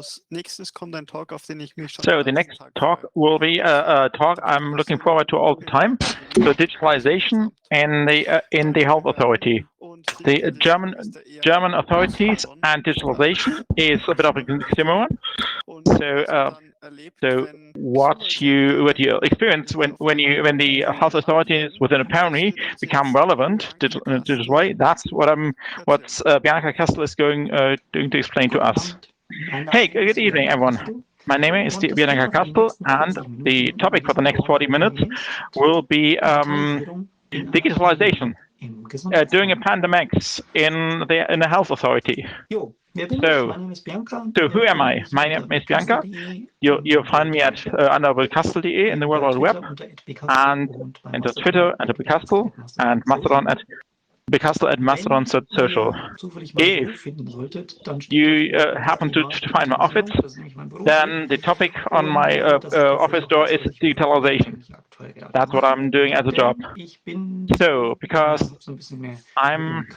So the next talk will be a talk I'm looking forward to all the time. So digitalization in the health authority. The German authorities and digitalization is a bit of a oxymoron. So what you experience when the health authorities within a pandemic become relevant in a digital way, that's what Bianca Kastel is going to explain to us. Hey, good evening, everyone. My name is Bianca Kastel, and the topic for the next 40 minutes will be digitalization during a pandemic in the health authority. So who am I? My name is Bianca. You'll find me at under Kastel.de in the World Wide Web, and enter Twitter at Bicastel, and Mastodon at Mastodon.social. If you happen to find my office, then the topic on my office door is digitalization. That's what I'm doing as a job. So, because I'm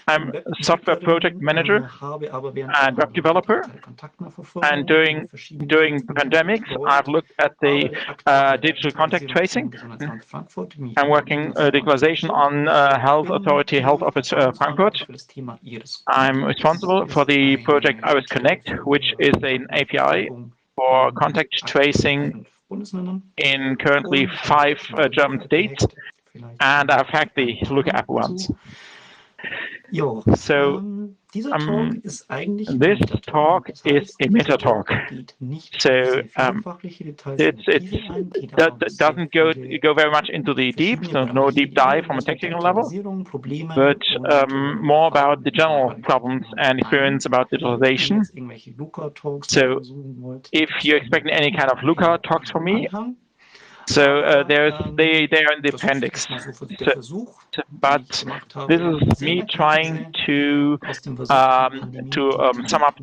a software project manager and web developer, and during the pandemic, I've looked at the digital contact tracing. I'm working digitalization on Health Office Frankfurt. I'm responsible for the project Iris Connect, which is an API for contact tracing in currently 5 German states, and I've hacked the Looker app once. So this talk is a meta talk. So it doesn't go very much into the deep, so no deep dive from a technical level, but more about the general problems and experience about digitalization. So if you're expecting any kind of Looker talks from me, so they are in the appendix. But this is me trying to sum up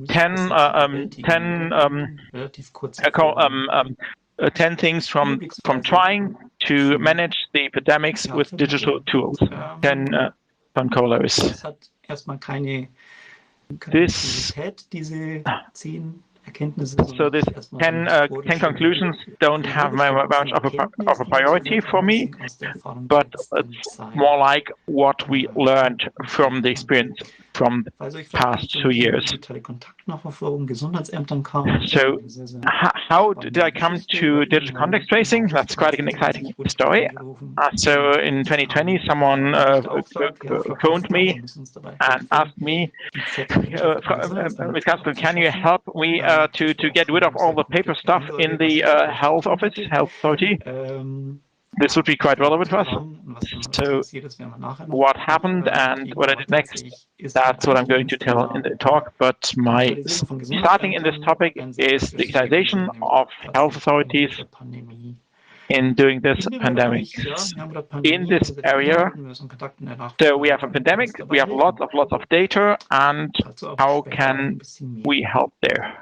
10 things from trying to manage the epidemics with digital tools. 10 corollaries. So these 10 conclusions don't have much of a priority for me, but it's more like what we learned from the experience from the past 2 years. So how did I come to digital contact tracing? That's quite an exciting story. So in 2020, someone phoned me and asked me, Ms. Kastel, can you help me to get rid of all the paper stuff in the health authority? This would be quite relevant for us. So what happened and what I did next, that's what I'm going to tell in the talk. But my starting in this topic is digitization of health authorities in doing this pandemic. In this area, so we have a pandemic, we have lots of data, and how can we help there?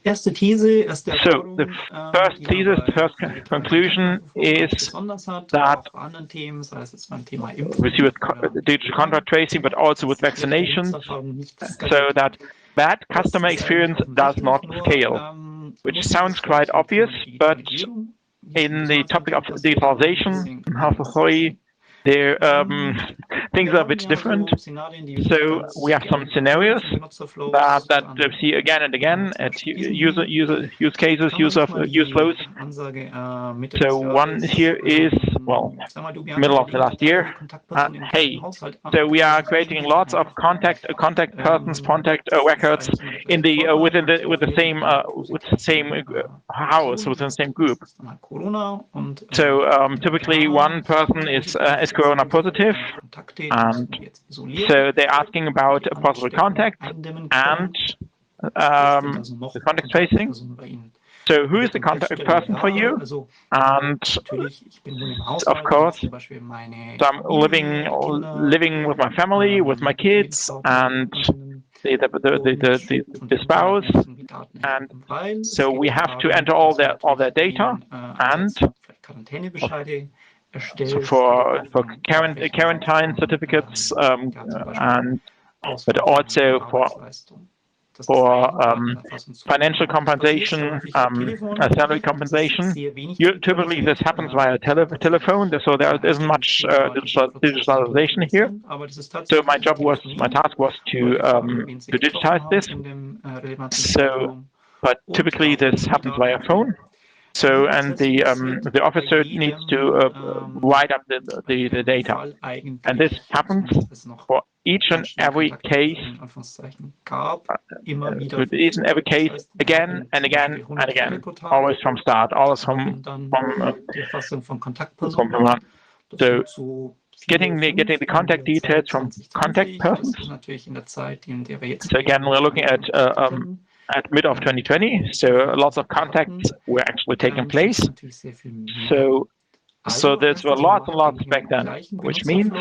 So the first conclusion is that with digital contact tracing, but also with vaccinations, so that bad customer experience does not scale, which sounds quite obvious, but in the topic of digitalization in health authority, there things are a bit different. So we have some scenarios that we see again and again at use cases, use flows. So one here is, well, middle of the last year. Hey, so we are creating lots of contact persons, contact records in the within the same house, within the same group. So typically one person is corona positive, and so they're asking about a possible contact and the contact tracing. So who is the contact person for you? And of course, so I'm living with my family, with my kids, and the spouse, and so we have to enter all their data, and so for quarantine certificates, and but also for financial compensation, salary compensation. Typically, this happens via telephone, so there isn't much digitalization here. So my task was to digitize this. So, but typically this happens via phone. So, and the officer needs to write up the data, and this happens for each and every case, each and every case again and again and again, always from start, always from so getting the contact details from contact persons. So again, we're looking at mid of 2020, so lots of contacts were actually taking place. So there's lots and lots back then, which means,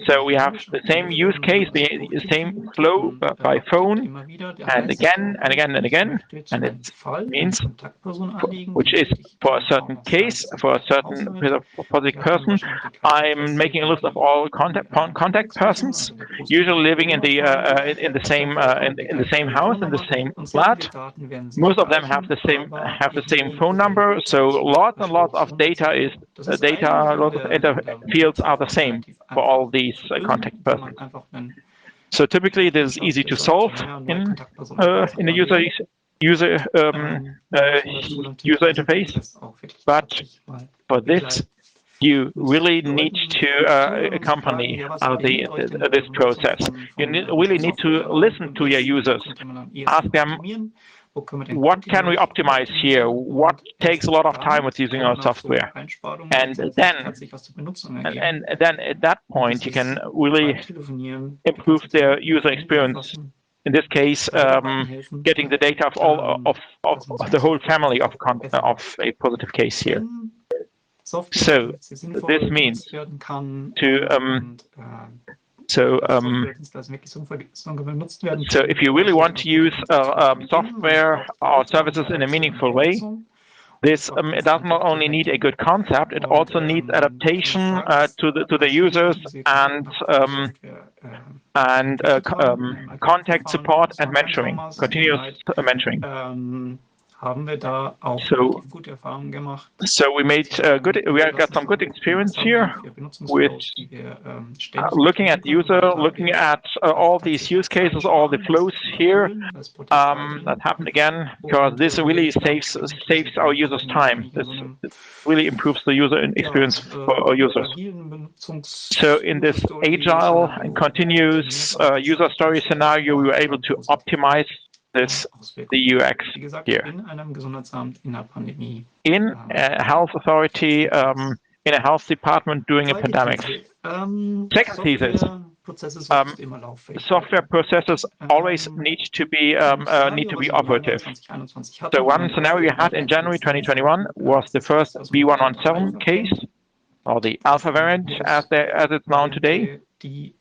so we have the same use case, the same flow by phone, and again and again and again, and it means, which is for a certain case, for a certain positive person, I'm making a list of all contact persons, usually living in the same house, in the same flat. Most of them have the same phone number, so lots and lots of data lots of fields are the same for all these contact persons. So typically, it is easy to solve in the user interface, but for this, you really need to accompany this process. You really need to listen to your users, ask them, what can we optimize here? What takes a lot of time with using our software? And then at that point, you can really improve their user experience. In this case, getting the data of all of the whole family of a positive case here. So this means to so if you really want to use software or services in a meaningful way, this it does not only need a good concept, it also needs adaptation to the users and contact support and mentoring, continuous mentoring. So we got some good experience here with looking at user, looking at all these use cases, all the flows here that happen again, because this really saves our users time. This really improves the user experience for our users. So in this agile and continuous user story scenario, we were able to optimize the UX here. In a health authority, in a health department during a pandemic. Second thesis, software processes always need to be operative. So one scenario we had in January 2021 was the first B117 case, or the alpha variant as it's known today. It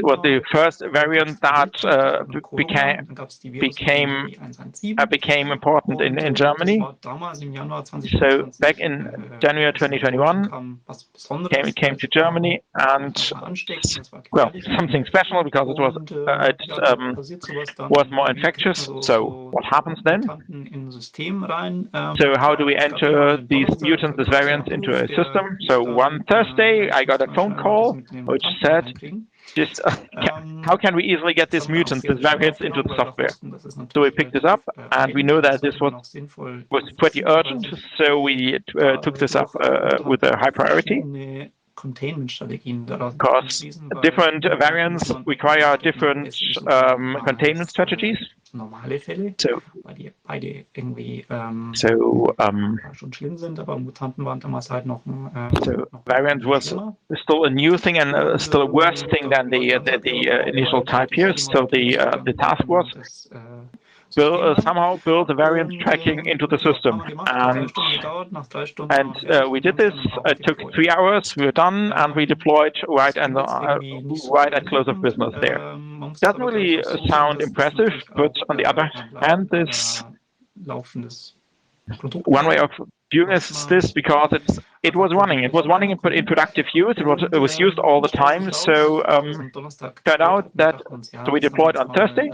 was the first variant that became important in Germany. So back in January 2021, it came to Germany, and well, something special because it was more infectious. So what happens then? So how do we enter these mutants, these variants into a system? So one Thursday, I got a phone call which said, just how can we easily get these mutants, these variants into the software? So we picked this up, and we know that this was pretty urgent. So we took this up with a high priority. Because different variants require different containment strategies. So variant was still a new thing and still a worse thing than the initial type here. So the task was somehow build the variant tracking into the system, and we did this. It took 3 hours. We were done, and we deployed right at close of business there. Doesn't really sound impressive, but on the other hand, this one way of viewing this because it was running in productive use. It was used all the time. So turned out that we deployed on Thursday.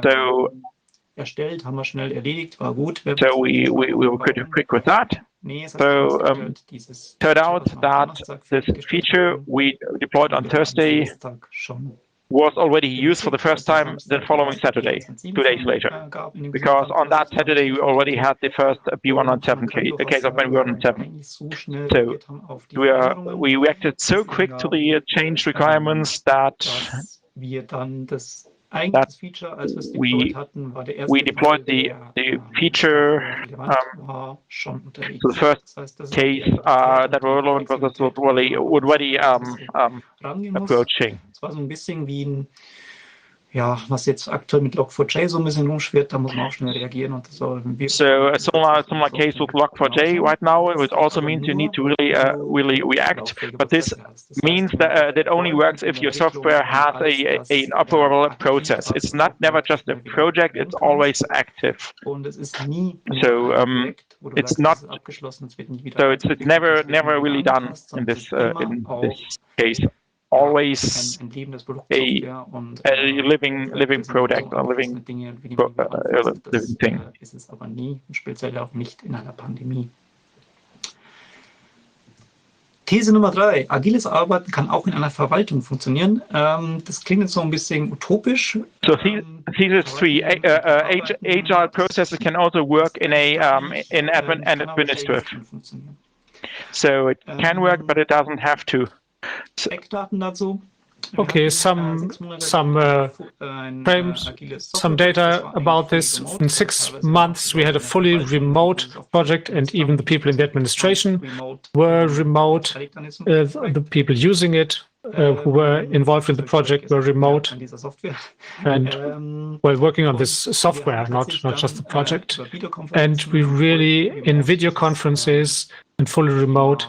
So we were pretty quick with that. So turned out that this feature we deployed on Thursday was already used for the first time the following Saturday, 2 days later. Because on that Saturday, we already had the first B117 case of B117. So we reacted so quick to the change requirements that we deployed the feature to the first case that was already approaching. Ja, was jetzt aktuell mit Log4j so ein bisschen rumschwirrt, da muss man auch schnell reagieren und das soll. So a similar case with Log4j right now, it also means you need to really react. But this means that it only works if your software has an operable process. It's never just a project; it's always active. So it's not. So it's never really done in this case. Always a living product, a living thing. Ist es aber nie, speziell auch nicht in einer Pandemie. These Nummer 3. Agiles Arbeiten kann auch in einer Verwaltung funktionieren. Das klingt jetzt so ein bisschen utopisch. So thesis 3. Agile processes can also work in admin and administrative. So it can work, but it doesn't have to. Eckdaten dazu. Okay, some frames, some data about this. In 6 months, we had a fully remote project, and even the people in the administration were remote. The people using it, who were involved in the project, were remote, and were working on this software, not just the project. And we really, in video conferences and fully remote,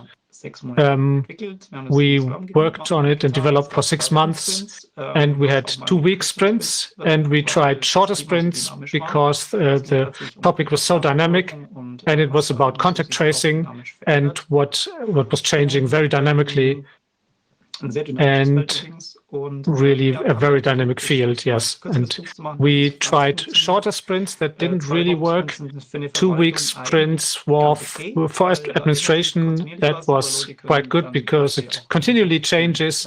we worked on it and developed for 6 months, and we had 2-week sprints, and we tried shorter sprints because the topic was so dynamic, and it was about contact tracing and what was changing very dynamically, and really a very dynamic field, yes. And we tried shorter sprints that didn't really work. 2-week sprints for administration, that was quite good because it continually changes,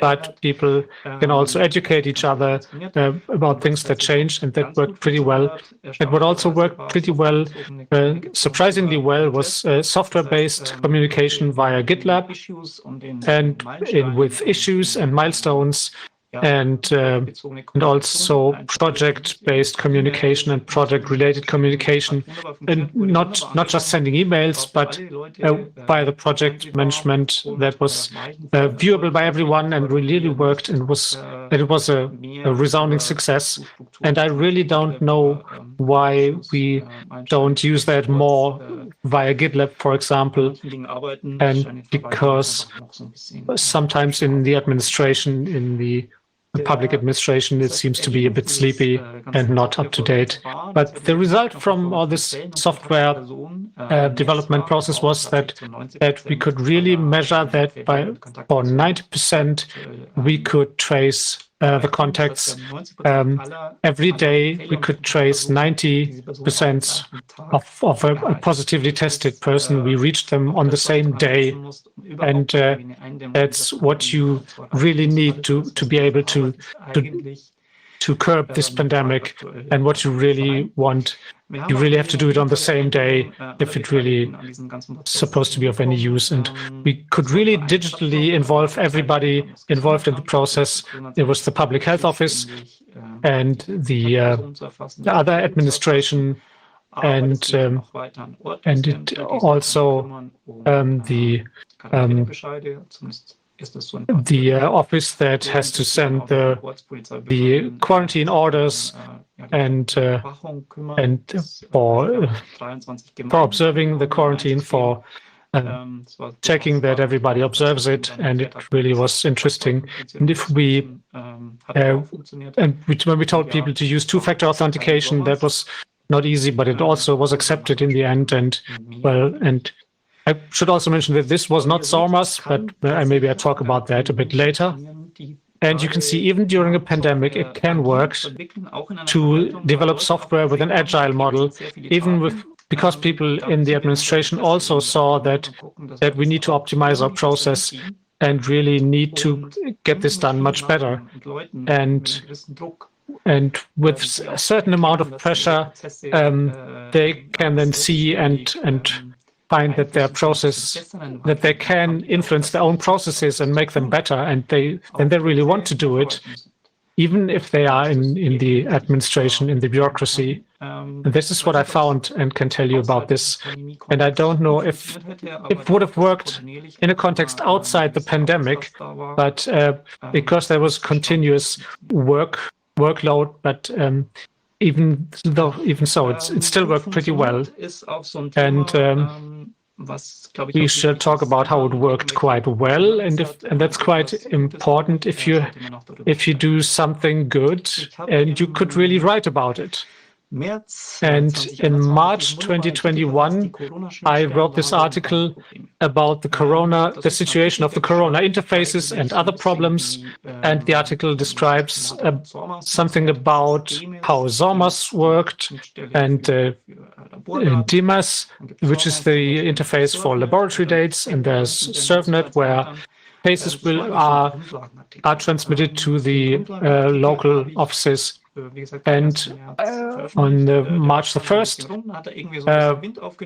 but people can also educate each other about things that change, and that worked pretty well. And what also worked pretty well, surprisingly well, was software-based communication via GitLab, and with issues and milestones, and also project-based communication and project-related communication, and not just sending emails, but by the project management that was viewable by everyone and really worked, and it was a resounding success. And I really don't know why we don't use that more via GitLab, for example, and because sometimes in the administration, in the public administration, it seems to be a bit sleepy and not up to date. But the result from all this software development process was that we could really measure that for 90% we could trace the contacts. Every day we could trace 90% of a positively tested person. We reached them on the same day, and that's what you really need to be able to curb this pandemic, and what you really want. You really have to do it on the same day if it really is supposed to be of any use. And we could really digitally involve everybody involved in the process. It was the public health office and the other administration, and it also the office that has to send the quarantine orders and for observing the quarantine, for checking that everybody observes it, and it really was interesting. And if when we told people to use 2-factor authentication, that was not easy, but it also was accepted in the end. And well, and I should also mention that this was not SORMAS, but maybe I talk about that a bit later. And you can see even during a pandemic, it can work to develop software with an agile model, even because people in the administration also saw that we need to optimize our process and really need to get this done much better. And with a certain amount of pressure, they can then see and find that their process, that they can influence their own processes and make them better, and they really want to do it, even if they are in the administration, in the bureaucracy. And this is what I found and can tell you about this. And I don't know if it would have worked in a context outside the pandemic, but because there was continuous workload, but even so, it still worked pretty well. And we should talk about how it worked quite well, and that's quite important if you do something good and you could really write about it. And in March 2021, I wrote this article about the situation of the Corona interfaces and other problems. And the article describes something about how SORMAS worked and DIMAS, which is the interface for laboratory dates. And there's ServNet, where cases are transmitted to the local offices. And on March the 1st,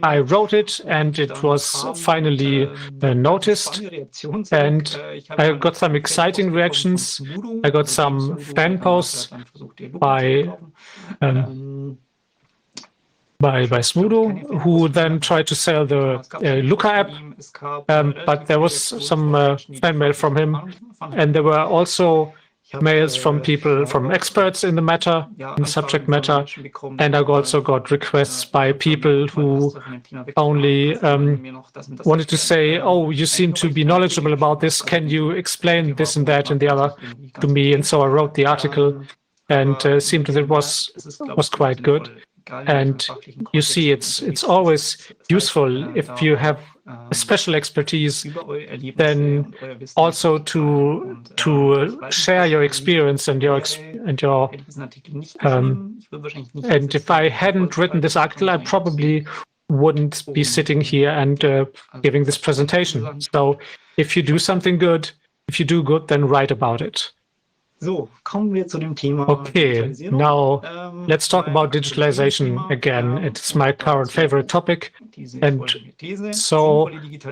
I wrote it, and it was finally noticed. And I got some exciting reactions. I got some fan posts by Smudo, who then tried to sell the Luca app, but there was some fan mail from him, and there were also mails from people, from experts in the matter, in the subject matter, and I also got requests by people who only wanted to say, "Oh, you seem to be knowledgeable about this. Can you explain this and that and the other to me?" And so I wrote the article, and seemed that it was quite good. And you see, it's always useful if you have a special expertise, then also to share your experience and and if I hadn't written this article, I probably wouldn't be sitting here and giving this presentation. So if you do something good, if you do good, then write about it. Okay, now let's talk about digitalization again. It's my current favorite topic. And so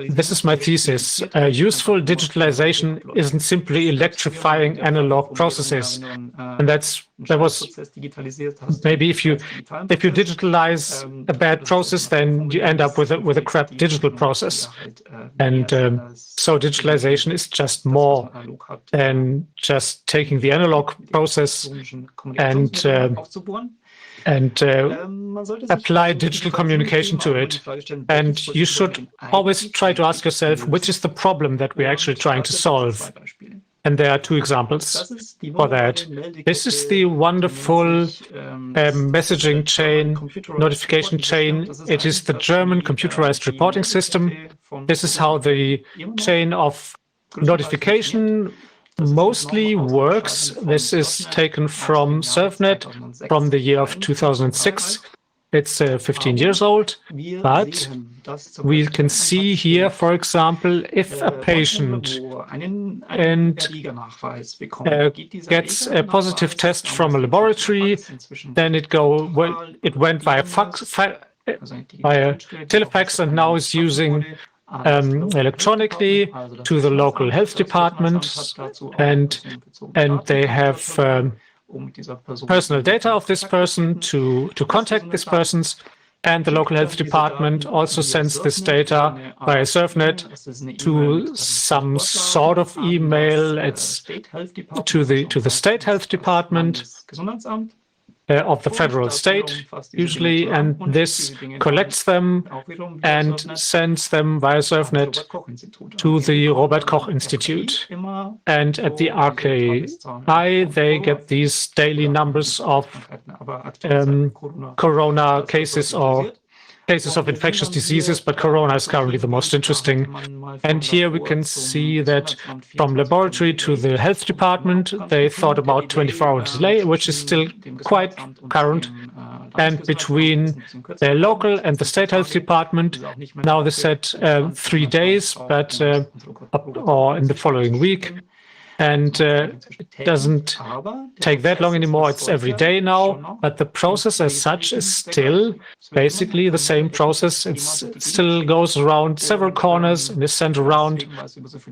this is my thesis. Useful digitalization isn't simply electrifying analog processes. And that was maybe if you digitalize a bad process, then you end up with a crap digital process. And so digitalization is just more than just taking the analog process and apply digital communication to it. And you should always try to ask yourself, which is the problem that we're actually trying to solve? And there are two examples for that. This is the wonderful messaging chain, notification chain. It is the German computerized reporting system. This is how the chain of notification mostly works. This is taken from ServNet from the year of 2006. It's 15 years old, but we can see here, for example, if a patient gets a positive test from a laboratory, then it went via telefax and now is using electronically to the local health department, and they have personal data of this person to contact this persons, and the local health department also sends this data via ServNet to some sort of email. It's to the state health department, of the federal state, usually, and this collects them and sends them via SurfNet to the Robert Koch Institute. And at the RKI, they get these daily numbers of corona cases or cases of infectious diseases, but corona is currently the most interesting. And here we can see that from laboratory to the health department, they thought about 24-hour delay, which is still quite current. And between the local and the state health department, now they said 3 days, but or in the following week. And it doesn't take that long anymore. It's every day now, but the process as such is still basically the same process. It still goes around several corners and is sent around.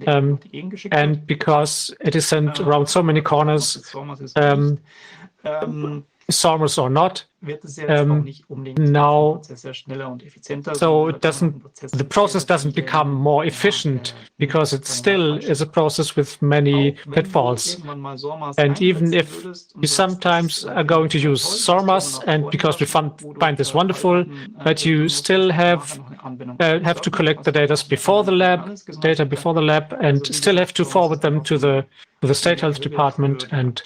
And because it is sent around so many corners, SORMers or not, now, so it the process doesn't become more efficient because it still is a process with many pitfalls. And even if you sometimes are going to use SORMers, and because we find this wonderful, but you still have to collect the data before the lab, and still have to forward them to the state health department, and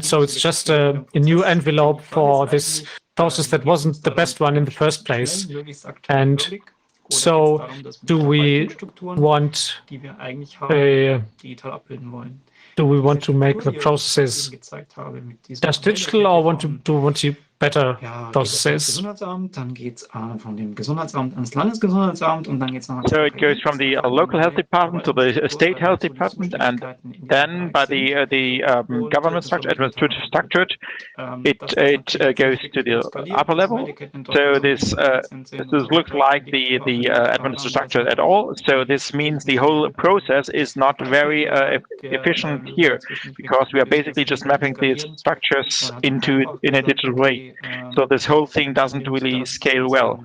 so it's just a new envelope for this process that wasn't the best one in the first place. And so, do we want to make the processes just digital, or want to better processes? So it goes from the local health department to the state health department, and then by the government structure, administrative structure, it goes to the upper level. So this looks like the administrative structure at all. So this means the whole process is not very efficient here, because we are basically just mapping these structures in a digital way. So this whole thing doesn't really scale well.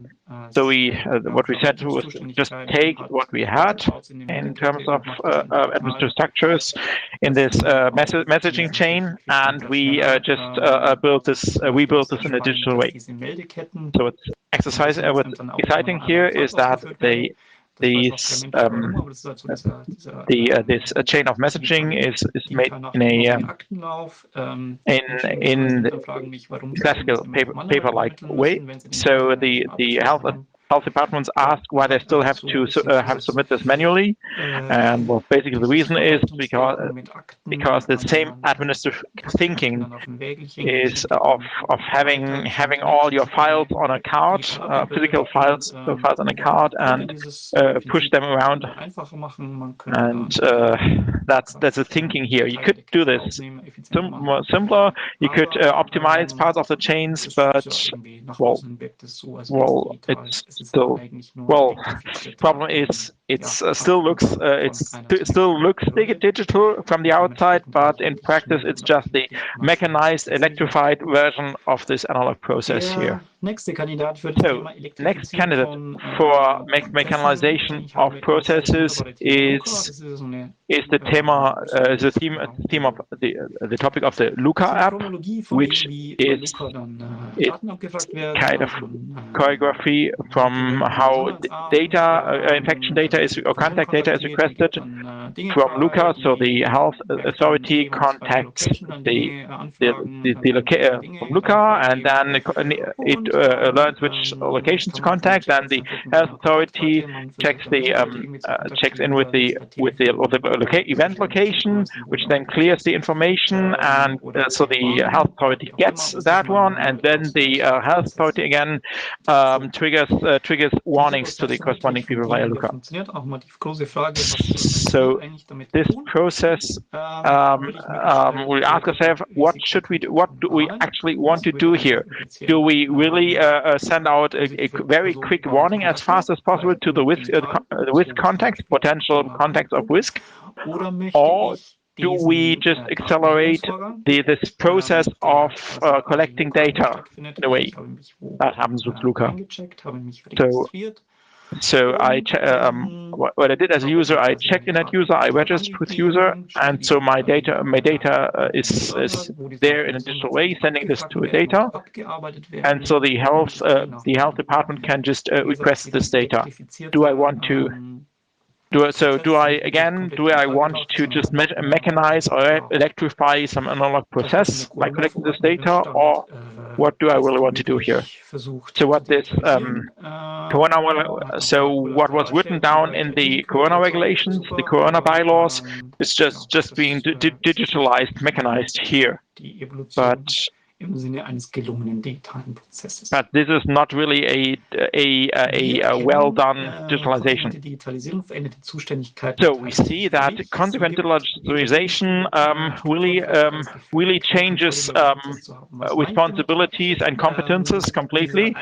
So what we said was just take what we had in terms of administrative structures in this messaging chain, and we just built this. We built this in a digital way. So what's exciting here is that this chain of messaging is made in classical paper-like way. So the health departments ask why they still have to submit this manually, and well, basically the reason is because the same administrative thinking is of having all your files on a card, physical files on a card, and push them around, and that's the thinking here. You could do this more simpler. You could optimize parts of the chains, but well, it's still, problem is it still looks digital from the outside, but in practice it's just the mechanized, electrified version of this analog process here. So, next candidate for mechanization of processes is the theme of the topic of the Luca app, which is kind of choreography from how infection data or contact data is requested from Luca. So the health authority contacts the from Luca, and then it learns which locations to contact. Then the health authority checks in with the event location, which then clears the information, and so the health authority gets that one, and then the health authority again triggers warnings to the corresponding people via Luca. So this process, we'll ask ourselves, what do we actually want to do here? Do we really send out a very quick warning as fast as possible to the WISC contacts, potential contacts of WISC, or do we just accelerate this process of collecting data in a way that happens with Luca? So So what I did as a user, I checked in that user, I registered with user, and so my data is there in a digital way, sending this to a data, and so the health department can just request this data. Do I want to? Do I want to just mechanize or electrify some analog process by collecting this data, or what do I really want to do here? So what this what was written down in the Corona regulations, the Corona bylaws, is just being digitalized, mechanized here. But this is not really a well-done digitalization. So we see that consequent digitalization really changes responsibilities and competences completely.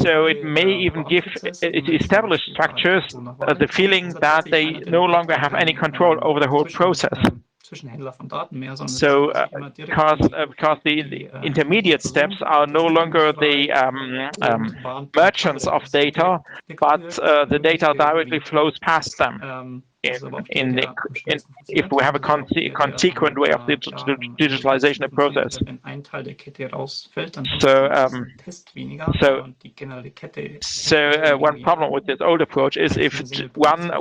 So it may even give established structures the feeling that they no longer have any control over the whole process. So, because the intermediate steps are no longer the merchants of data, but the data directly flows past them. If we have a consequent way of digitalization of the process. So one problem with this old approach is if one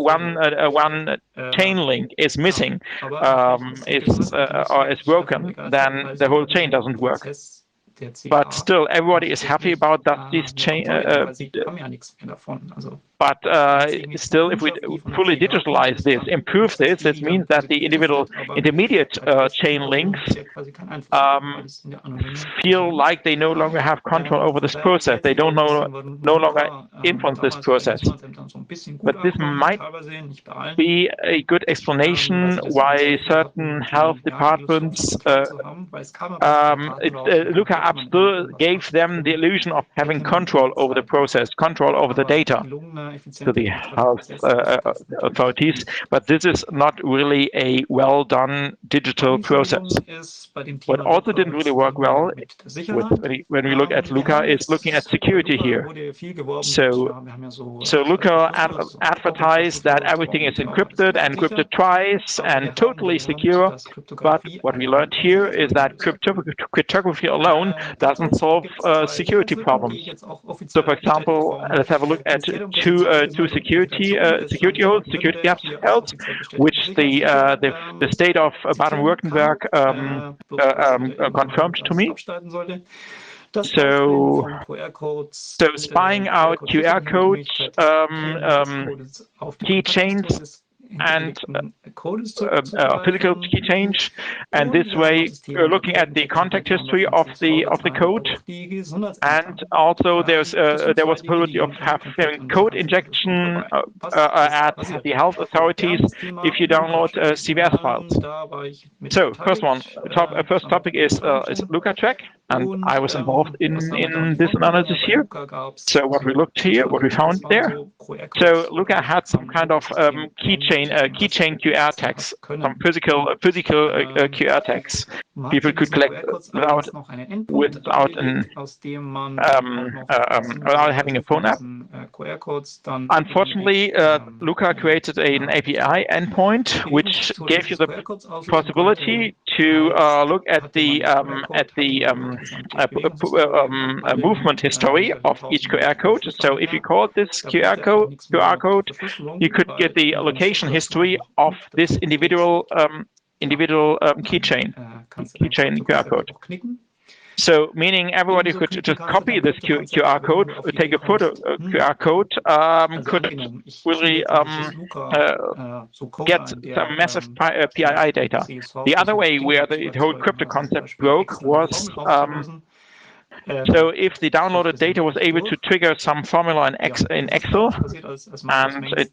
chain link is missing, or is broken, then the whole chain doesn't work. But still, everybody is happy about that this chain. But still, if we fully digitalize this, improve this, it means that the individual intermediate chain links feel like they no longer have control over this process. They don't no longer influence this process. But this might be a good explanation why certain health departments, Luca App still gave them the illusion of having control over the process, control over the data to the health authorities, but this is not really a well-done digital process. What also didn't really work well when we look at Luca is looking at security here. So Luca advertised that everything is encrypted and encrypted twice and totally secure, but what we learned here is that cryptography alone doesn't solve security problems. So, for example, let's have a look at two security holes, security gaps holes, which the state of Baden-Württemberg confirmed to me. So spying out QR codes, keychains, and physical key change, and this way looking at the contact history of the code, and also there was a possibility of having code injection at the health authorities if you download CVS files. So first topic is Luca track, and I was involved in this analysis here. So what we found there. So Luca had some kind of keychain QR tags, some physical QR tags. People could collect without having a phone app. Unfortunately, Luca created an API endpoint which gave you the possibility to look at the movement history of each QR code. So if you called this QR code, you could get the location history of this individual keychain QR code. So meaning everybody could just copy this QR code, take a photo QR code, could really get some massive PII data. The other way where the whole crypto concept broke was so if the downloaded data was able to trigger some formula in Excel, and it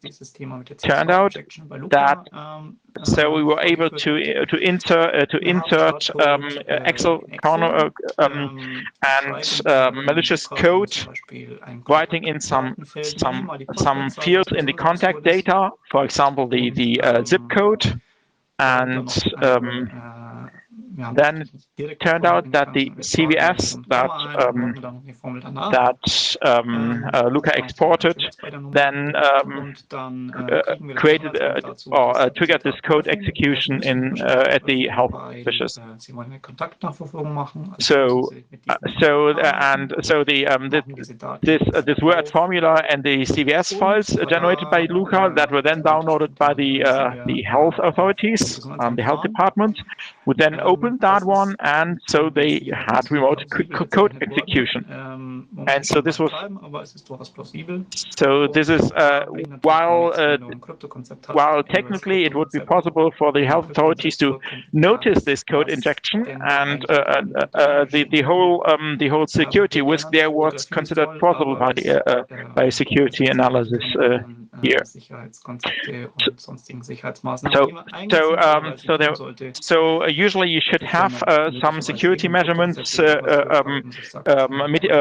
turned out that so we were able to insert Excel and malicious code, writing in some fields in the contact data, for example the zip code, and then it turned out that the CVS that Luca exported then created or triggered this code execution in at the health officials. So this word formula and the CVS files generated by Luca that were then downloaded by the health authorities, the health department, would then open that one, and so they had remote code execution. And so this was while technically it would be possible for the health authorities to notice this code injection, and the whole security risk there was considered plausible by security analysis here. So usually you should have some security measurements,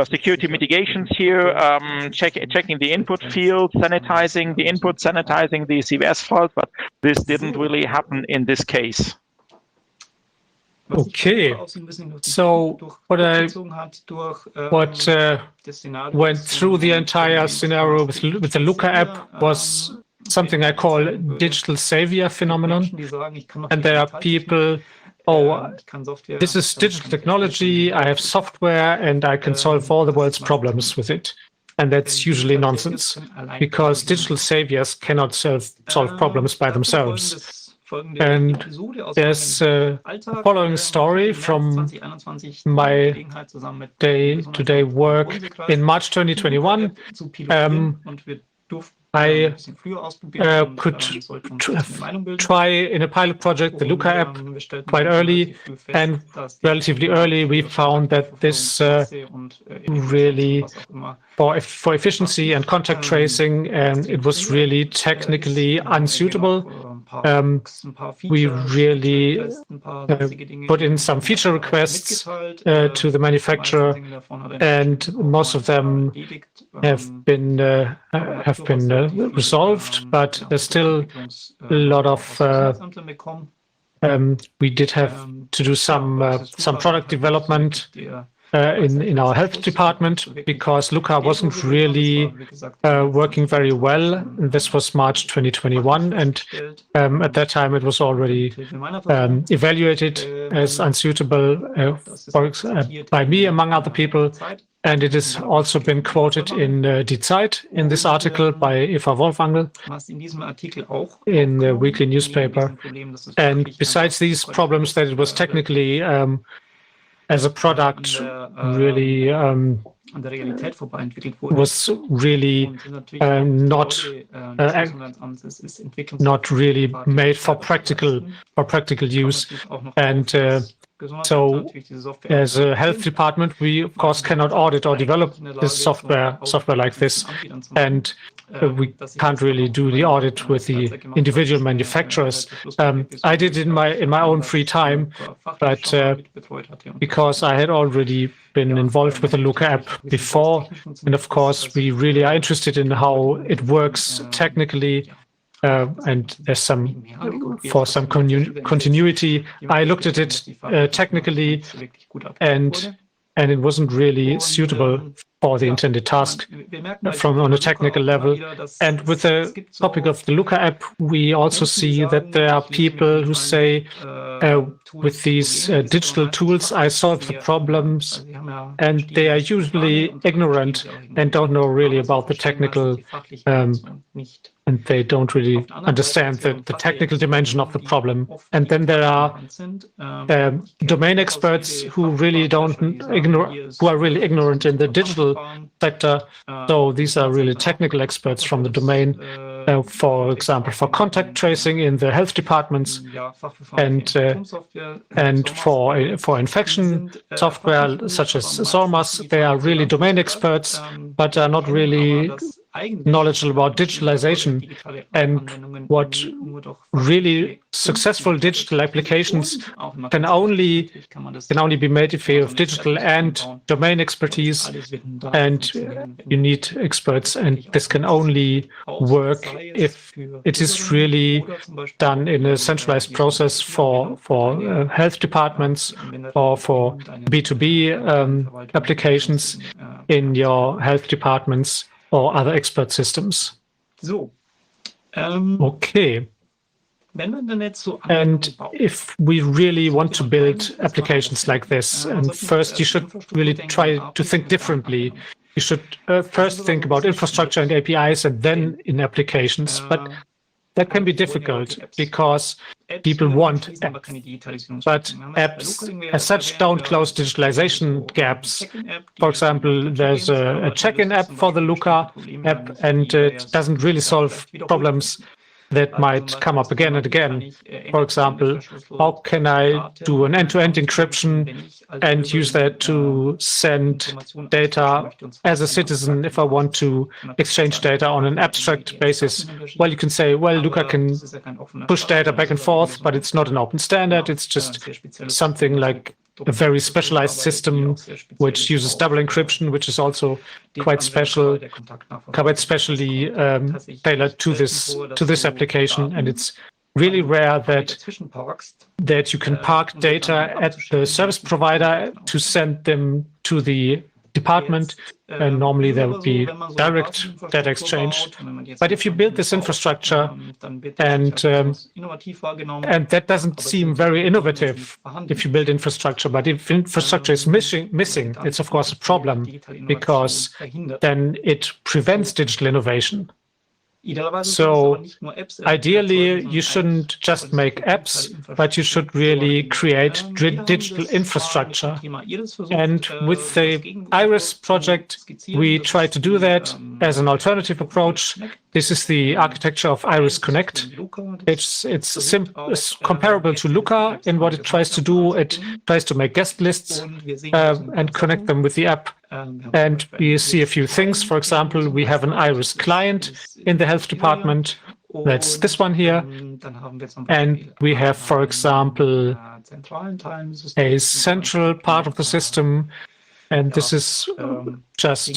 security mitigations here, checking the input field, sanitizing the input, sanitizing the CVS files, but this didn't really happen in this case. Okay, so what went through the entire scenario with the Luca app was something I call digital savior phenomenon. And there are people, this is digital technology, I have software, and I can solve all the world's problems with it. And that's usually nonsense, because digital saviors cannot solve problems by themselves. And there's a following story from my day-to-day work. In March 2021, I could try in a pilot project the Luca app quite early, and relatively early we found that this really, for efficiency and contact tracing, and it was really technically unsuitable. We really put in some feature requests to the manufacturer, and most of them have been resolved, but there's still a lot of we did have to do some product development in our health department, because Luca wasn't really working very well. This was March 2021, and at that time it was already evaluated as unsuitable by me, among other people. And it has also been quoted in Die Zeit, in this article by Eva Wolfangel, in the weekly newspaper. And besides these problems, that it was technically, as a product, really was really not really made for practical use. And so as a health department, we of course cannot audit or develop this software like this, and we can't really do the audit with the individual manufacturers. I did it in my own free time, but because I had already been involved with the Luca app before, and of course we really are interested in how it works technically. And there's some continuity. I looked at it technically, and it wasn't really suitable for the intended task on a technical level. And with the topic of the Luca app, we also see that there are people who say, with these digital tools, I solve the problems, and they are usually ignorant and don't know really about the technical, and they don't really understand the technical dimension of the problem. And then there are domain experts who really who are really ignorant in the digital sector. So these are really technical experts from the domain, for example, for contact tracing in the health departments, and for infection software such as SORMAS. They are really domain experts, but are not really knowledgeable about digitalization and what really successful digital applications can only be made if you have digital and domain expertise, and you need experts, and this can only work if it is really done in a centralized process for health departments or for B2B applications in your health departments or other expert systems. Okay. And if we really want to build applications like this, and first you should really try to think differently. You should first think about infrastructure and APIs and then in applications. But that can be difficult because people want apps, but apps as such don't close digitalization gaps. For example, there's a check-in app for the Luca app, and it doesn't really solve problems that might come up again and again. For example, how can I do an end-to-end encryption and use that to send data as a citizen if I want to exchange data on an abstract basis? Well, you can say, well, Luca can push data back and forth, but it's not an open standard. It's just something like a very specialized system which uses double encryption, which is also quite special, quite specially tailored to this application. And it's really rare that you can park data at the service provider to send them to the department, and normally there would be direct data exchange. But if you build this infrastructure and that doesn't seem very innovative if you build infrastructure, but if infrastructure is missing, it's of course a problem because then it prevents digital innovation. So ideally, you shouldn't just make apps, but you should really create digital infrastructure. And with the IRIS project, we try to do that as an alternative approach. This is the architecture of Iris Connect. It's comparable to Luca in what it tries to do. It tries to make guest lists and connect them with the app. And we see a few things. For example, we have an Iris client in the health department. That's this one here. And we have, for example, a central part of the system. And this is just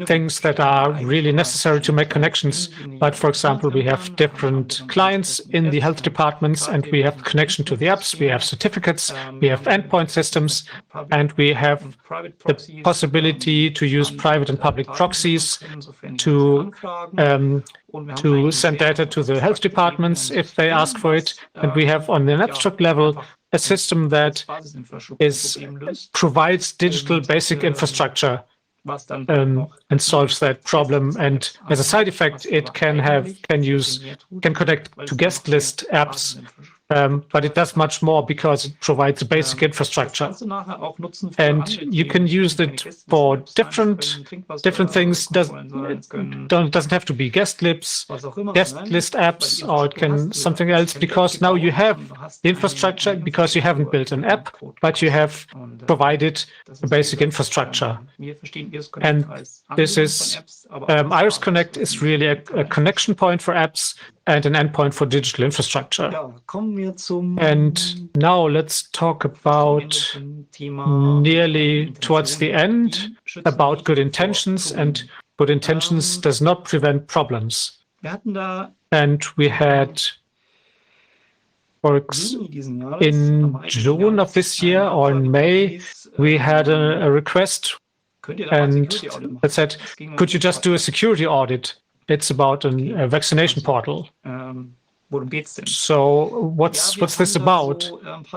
things that are really necessary to make connections. But for example, we have different clients in the health departments, and we have connection to the apps. We have certificates, we have endpoint systems, and we have the possibility to use private and public proxies to send data to the health departments if they ask for it. And we have, on an abstract level, a system that provides digital basic infrastructure and solves that problem. And as a side effect, it can connect to guest list apps, but it does much more because it provides a basic infrastructure. And you can use it for different things. Doesn't have to be guest list apps, or it can something else, because now you have the infrastructure because you haven't built an app, but you have provided a basic infrastructure. And this is Iris Connect is really a connection point for apps and an endpoint for digital infrastructure. And now let's talk about nearly towards the end about good intentions. And good intentions does not prevent problems. And we had, in June of this year or in May, we had a request, and that said, could you just do a security audit? It's about a vaccination portal. So what's this about?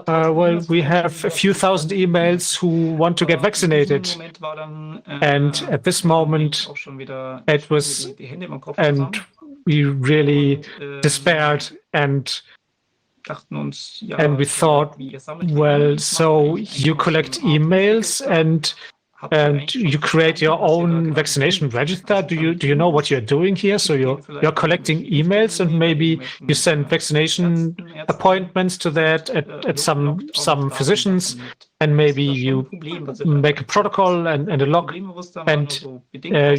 Well, we have a few thousand emails who want to get vaccinated, and at this moment it was, and we really despaired, and we thought, well, so you collect emails and and you create your own vaccination register. Do you know what you're doing here? So you're collecting emails, and maybe you send vaccination appointments to that at some physicians, and maybe you make a protocol and a log, and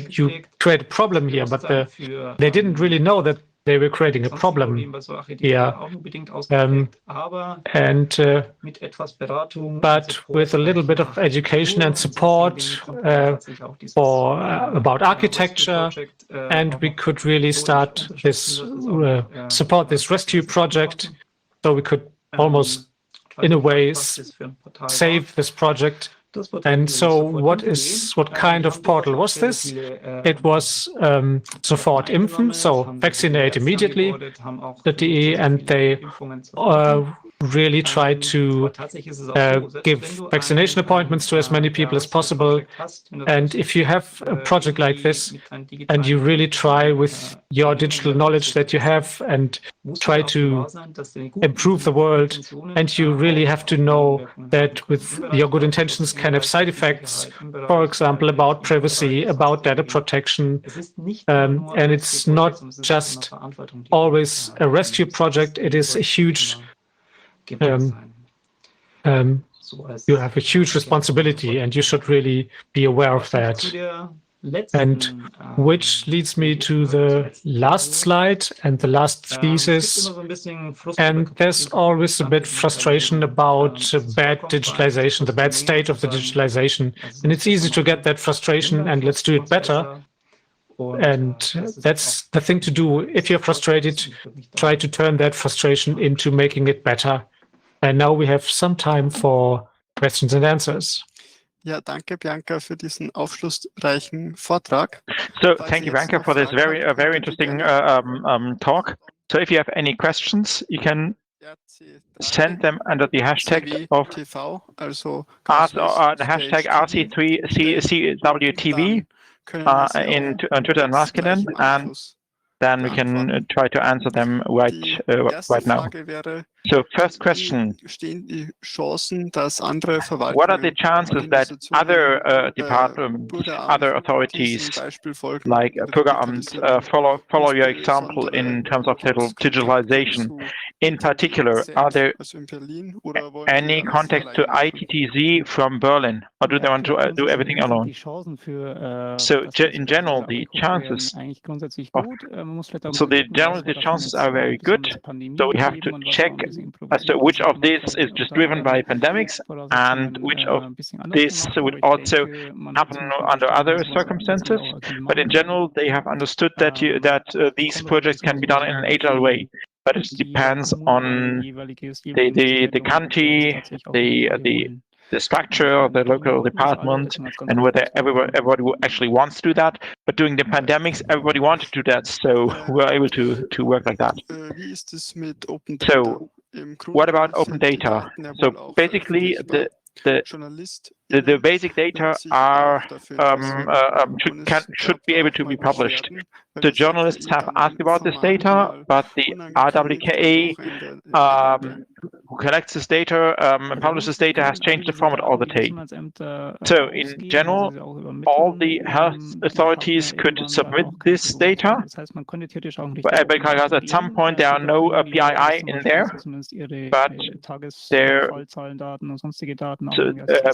you create a problem here. But they didn't really know that they were creating a problem here. But with a little bit of education and support about architecture, and we could really start this support this rescue project. So we could almost, in a way, save this project. And so what kind of portal was this? It was Sofort Impfen, so vaccinate immediately.de, and they really try to give vaccination appointments to as many people as possible. And if you have a project like this, and you really try with your digital knowledge that you have and try to improve the world, and you really have to know that with your good intentions can have side effects, for example, about privacy, about data protection, and it's not just always a rescue project, it is a huge you have a huge responsibility, and you should really be aware of that. And which leads me to the last slide and the last thesis. And there's always a bit frustration about bad digitalization, the bad state of the digitalization. And it's easy to get that frustration and let's do it better. And that's the thing to do. If you're frustrated, try to turn that frustration into making it better. And now we have some time for questions and answers. Ja, danke Bianca für diesen aufschlussreichen Vortrag. So thank you, Bianca, for this very interesting talk. So if you have any questions, you can send them under the hashtag of the hashtag RC3CWTV on Twitter and Mastodon, and then we can try to answer them right now. So first question, what are the chances that other departments, other authorities like Bürgeramt follow your example in terms of digitalization? In particular, are there any contacts to ITTZ from Berlin, or do they want to do everything alone? So in general, the chances the chances are very good. So we have to check as to which of this is just driven by pandemics and which of this would also happen under other circumstances. But in general, they have understood that these projects can be done in an agile way. But it depends on the country, the structure of the local department, and whether everybody actually wants to do that. But during the pandemics, everybody wanted to do that, so we're able to work like that. So what about open data? So basically, the basic data are should be able to be published. The journalists have asked about this data, but the RWKA who collects this data and publishes this data has changed the format all the time. So in general, all the health authorities could submit this data, because at some point there are no PII in there, but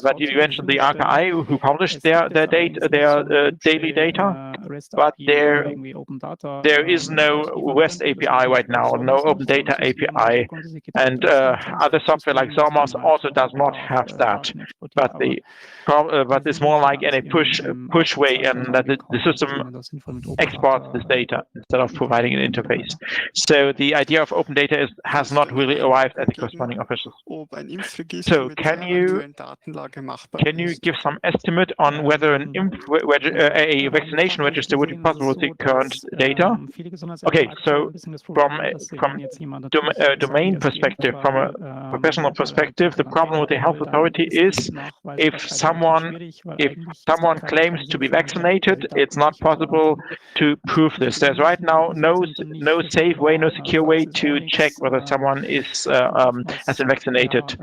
but you mentioned the RKI who published their daily data, but there is no WEST API right now, no Open Data API, and other software like Zormos also does not have that. But it's more like in a push way, and that the system exports this data instead of providing an interface. So the idea of open data has not really arrived at the corresponding officials. So can you give some estimate on whether a vaccination register would be possible with the current data? Okay, so from a domain perspective, from a professional perspective, the problem with the health authority is if someone claims to be vaccinated, it's not possible to prove this. There's right now no safe way, no secure way to check whether someone has been vaccinated.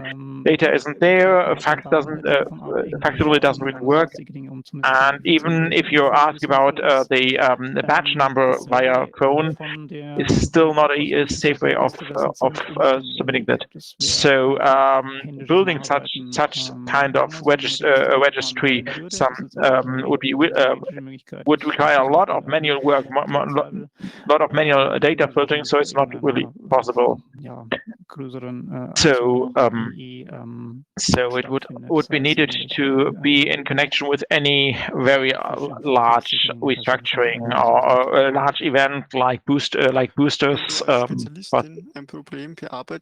Data isn't there. Factability doesn't really work. And even if you're asked about the batch number via phone, it's still not a safe way of submitting that. So building such kind of registry would require a lot of manual work, a lot of manual data filtering. So it's not really possible. So it would be needed to be in connection with any very large restructuring or a large event like boosters.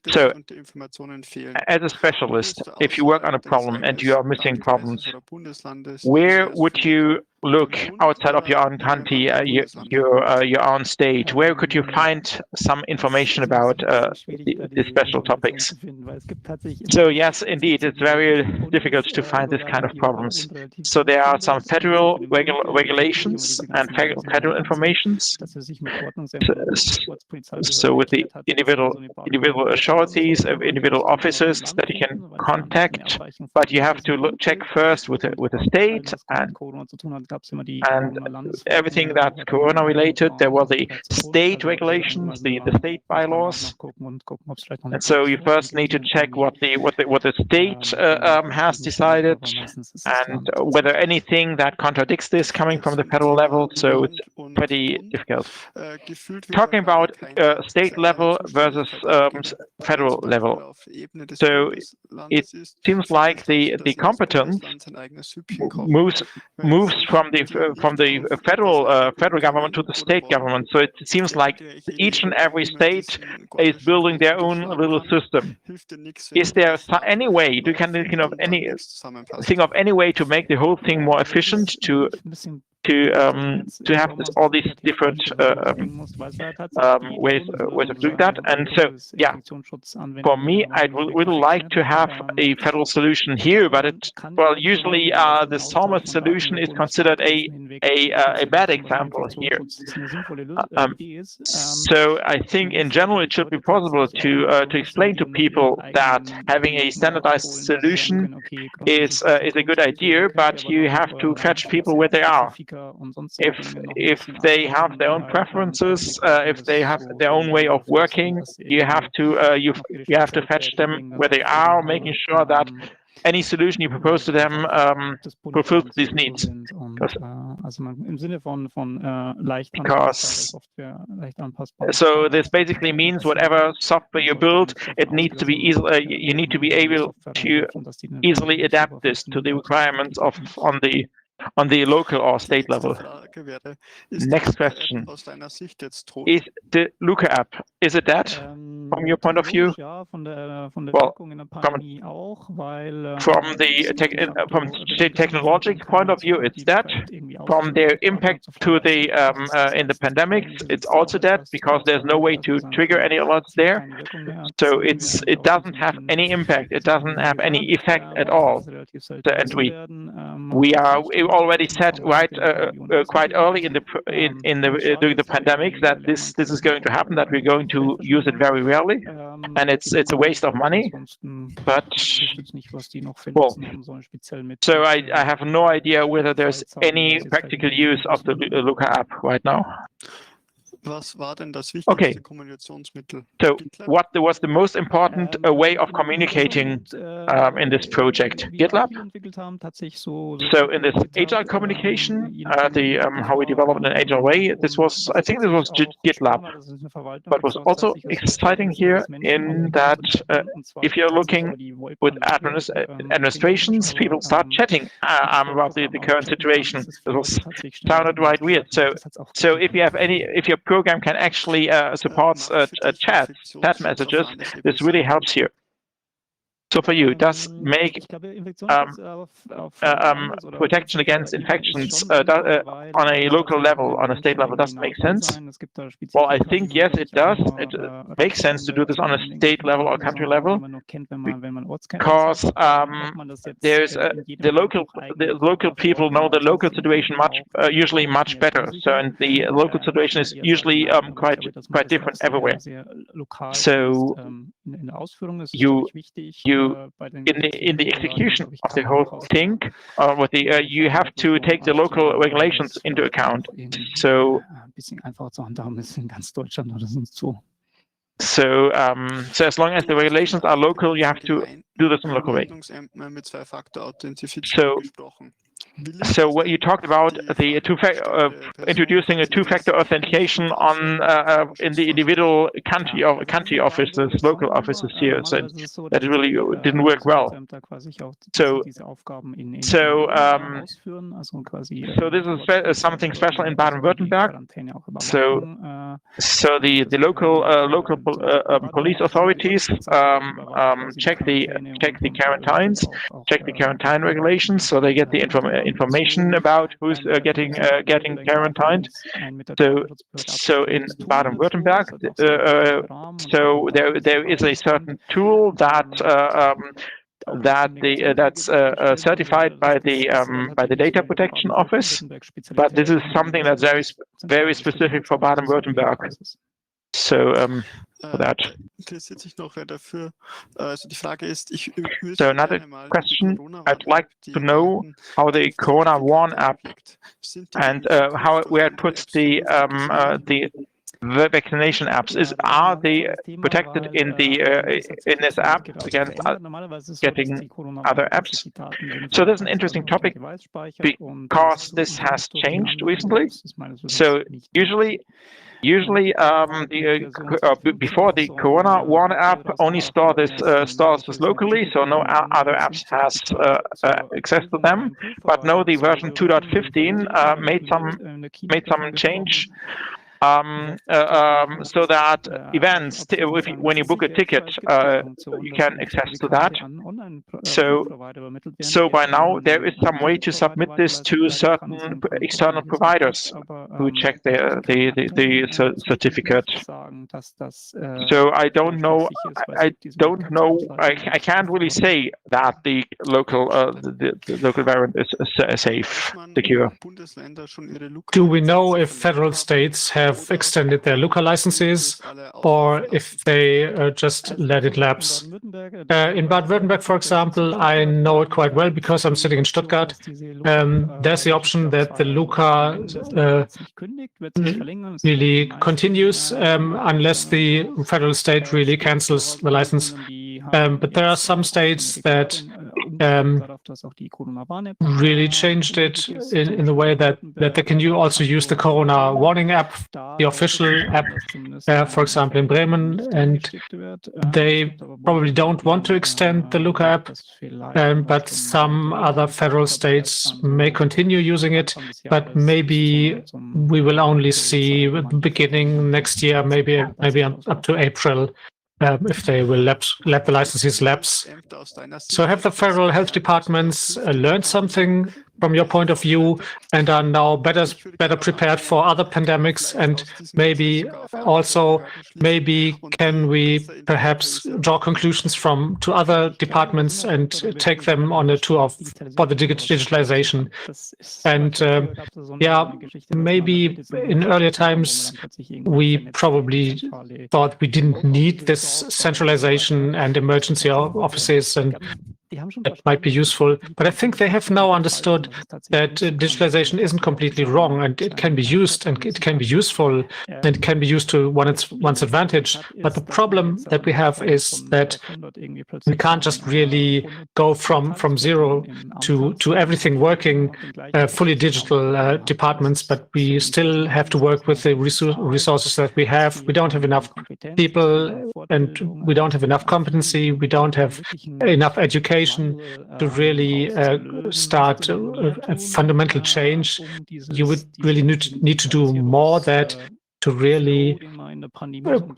So, as a specialist, if you work on a problem and you are missing problems, where would you look outside of your own country, your own state? Where could you find some information about the special topics? So yes, indeed, it's very difficult to find this kind of problems. So there are some federal regulations and federal informations. So with the individual authorities, individual offices that you can contact, but you have to check first with the state and everything that's corona related. There were the state regulations, the state bylaws, and so you first need to check what the state has decided and whether anything that contradicts this coming from the federal level. So it's pretty difficult. Talking about state level versus federal level. So it seems like the competence moves from the federal government to the state government. So it seems like each and every state is building their own little system. Is there any way you can think of any way to make the whole thing more efficient to have all these different ways of doing that? And so, yeah, for me, I'd really like to have a federal solution here, but usually the Solomon solution is considered a bad example here. So I think in general it should be possible to explain to people that having a standardized solution is a good idea, but you have to fetch people where they are. If they have their own preferences, if they have their own way of working, you have to fetch them where they are, making sure that any solution you propose to them fulfills these needs. So this basically means whatever software you build, it needs to be you need to be able to easily adapt this to the requirements on the local or state level. Next question. Is the Luca app, is it that from your point of view? Well, from the technological point of view, it's that. From their impact to the in the pandemic, it's also that, because there's no way to trigger any alerts there. So it doesn't have any impact. It doesn't have any effect at all. And we already said quite early during the pandemic that this is going to happen, that we're going to use it very rarely, and it's a waste of money. But well, so I have no idea whether there's any practical use of the Luca app right now. Okay, so what was the most important way of communicating in this project? GitLab? So in this agile communication, how we developed in an agile way, I think this was GitLab. But was also exciting here in that if you're looking with administrations, people start chatting about the current situation. It sounded right weird. So if your program can actually support chat messages, this really helps here. So for you, does make protection against infections on a local level, on a state level, doesn't make sense? Well, I think, yes, it does. It makes sense to do this on a state level or country level, because there's the local people know the local situation usually much better. So, and the local situation is usually quite different everywhere. So you in the execution of the whole thing, you have to take the local regulations into account. So as long as the regulations are local, you have to do this in a local way. So what you talked about, the introducing a two-factor authentication on in the individual country offices, local offices here, so that really didn't work well. So this is something special in Baden-Württemberg. So the local police authorities check the quarantine regulations, so they get the information about who's getting quarantined. So in Baden-Württemberg, so there is a certain tool that's certified by the Data Protection Office, but this is something that's very specific for Baden-Württemberg. So for that. So another question, I'd like to know how the Corona Warn app and where it puts the vaccination apps are they protected in this app against getting other apps? So this is an interesting topic because this has changed recently. So usually before the Corona Warn app only stores this locally, so no other apps has access to them. But now the version 2.15 made some change. So that events, when you book a ticket, you can access to that. So by now there is some way to submit this to certain external providers who check the certificate. So I don't know. I can't really say that the local variant is safe, secure. Do we know if federal states have extended their Luca licenses or if they just let it lapse? In Baden-Württemberg, for example, I know it quite well because I'm sitting in Stuttgart. There's the option that the Luca really continues unless the federal state really cancels the license. But there are some states that really changed it in the way that they can also use the Corona Warning app, the official app, for example, in Bremen, and they probably don't want to extend the Luca app, but some other federal states may continue using it, but maybe we will only see beginning next year, maybe up to April, if they will let the licenses lapse. So have the federal health departments learned something from your point of view and are now better prepared for other pandemics? And maybe can we perhaps draw conclusions to other departments and take them on a tour for the digitalization? And maybe in earlier times we probably thought we didn't need this centralization and emergency offices, and that might be useful. But I think they have now understood that digitalization isn't completely wrong, and it can be used, and it can be useful, and it can be used to one's advantage. But the problem that we have is that we can't just really go from zero to everything working fully digital departments, but we still have to work with the resources that we have. We don't have enough people, and we don't have enough competency. We don't have enough education to really start a fundamental change. You would really need to do more to to really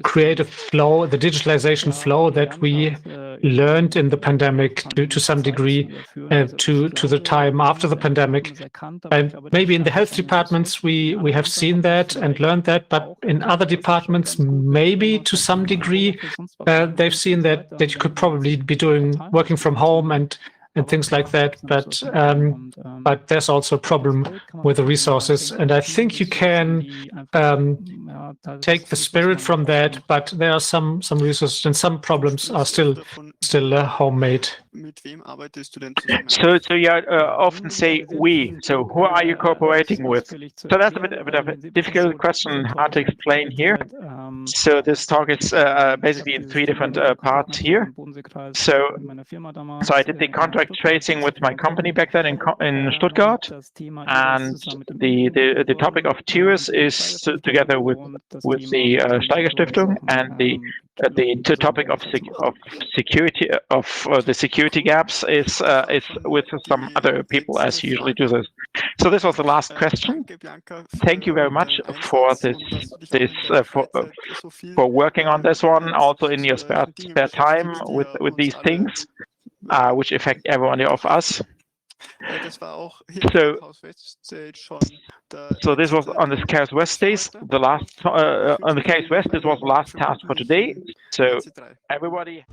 create a flow, the digitalization flow that we learned in the pandemic to some degree to the time after the pandemic. And maybe in the health departments, we have seen that and learned that, but in other departments, maybe to some degree, they've seen that you could probably be working from home and things like that, but there's also a problem with the resources, and I think you can take the spirit from that, but there are some resources and some problems are still homemade. So you often say we. So who are you cooperating with? So that's a bit of a difficult question, hard to explain here. So this talk is basically in three different parts here. So I did the contract tracing with my company back then in Stuttgart, and the topic of TIRIS is together with the Steiger Stiftung, and the topic of security the security gaps is with some other people, as you usually do this. So this was the last question. Thank you very much for for working on this one, also in your spare time with these things, which affect every one of us. So this was on the ChaosWest stage. The last on the ChaosWest, this was the last task for today. So everybody.